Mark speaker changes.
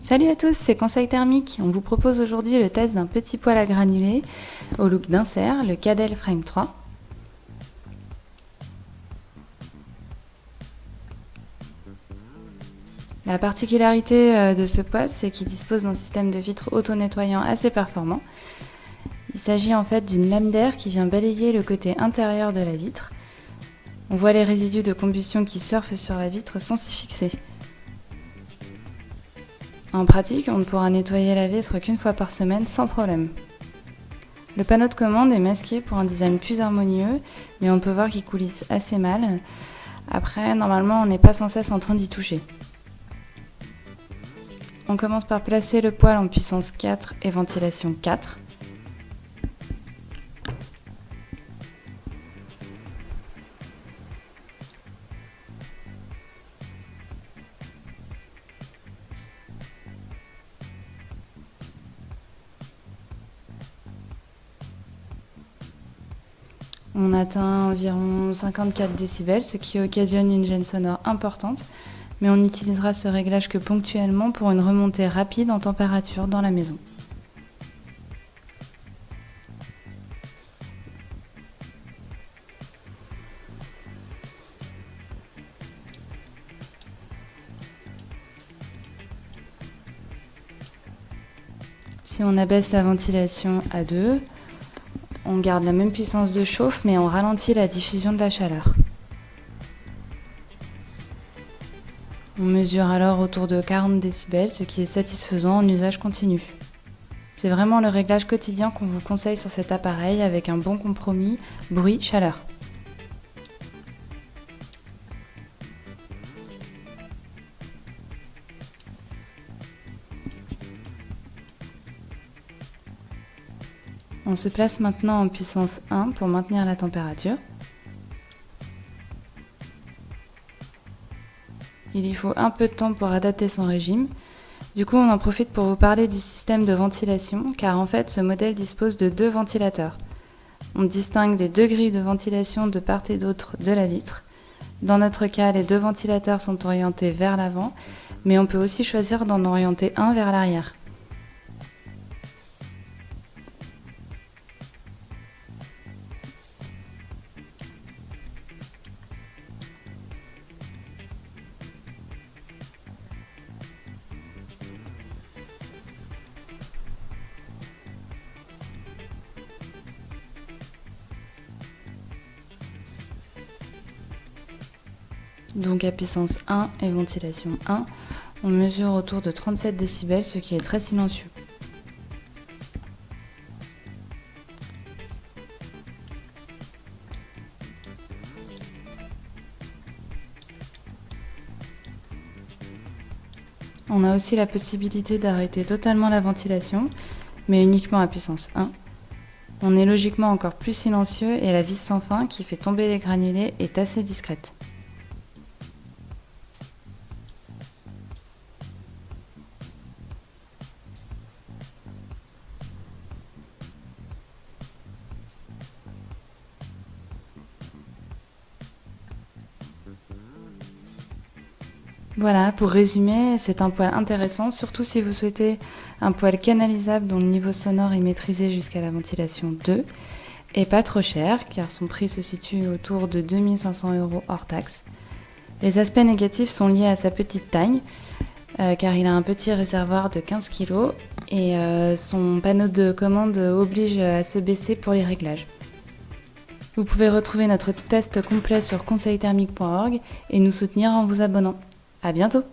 Speaker 1: Salut à tous, c'est Conseil Thermique. On vous propose aujourd'hui le test d'un petit poêle à granulés au look d'insert, le Cadel Frame 3. La particularité de ce poêle, c'est qu'il dispose d'un système de vitre auto-nettoyant assez performant. Il s'agit en fait d'une lame d'air qui vient balayer le côté intérieur de la vitre. On voit les résidus de combustion qui surfent sur la vitre sans s'y fixer. En pratique, on ne pourra nettoyer la vitre qu'une fois par semaine sans problème. Le panneau de commande est masqué pour un design plus harmonieux, mais on peut voir qu'il coulisse assez mal. Après, normalement, on n'est pas sans cesse en train d'y toucher. On commence par placer le poêle en puissance 4 et ventilation 4. On atteint environ 54 décibels, ce qui occasionne une gêne sonore importante, mais on n'utilisera ce réglage que ponctuellement pour une remontée rapide en température dans la maison. Si on abaisse la ventilation à 2, on garde la même puissance de chauffe, mais on ralentit la diffusion de la chaleur. On mesure alors autour de 40 décibels, ce qui est satisfaisant en usage continu. C'est vraiment le réglage quotidien qu'on vous conseille sur cet appareil avec un bon compromis bruit-chaleur. On se place maintenant en puissance 1 pour maintenir la température. Il y faut un peu de temps pour adapter son régime. Du coup, on en profite pour vous parler du système de ventilation, car en fait, ce modèle dispose de 2 ventilateurs. On distingue les 2 grilles de ventilation de part et d'autre de la vitre. Dans notre cas, les 2 ventilateurs sont orientés vers l'avant, mais on peut aussi choisir d'en orienter un vers l'arrière. Donc à puissance 1 et ventilation 1, on mesure autour de 37 décibels, ce qui est très silencieux. On a aussi la possibilité d'arrêter totalement la ventilation, mais uniquement à puissance 1. On est logiquement encore plus silencieux et la vis sans fin qui fait tomber les granulés est assez discrète. Voilà, pour résumer, c'est un poêle intéressant, surtout si vous souhaitez un poêle canalisable dont le niveau sonore est maîtrisé jusqu'à la ventilation 2, et pas trop cher, car son prix se situe autour de 2 500 € hors taxe. Les aspects négatifs sont liés à sa petite taille, car il a un petit réservoir de 15 kg, et son panneau de commande oblige à se baisser pour les réglages. Vous pouvez retrouver notre test complet sur conseilthermique.org et nous soutenir en vous abonnant. À bientôt!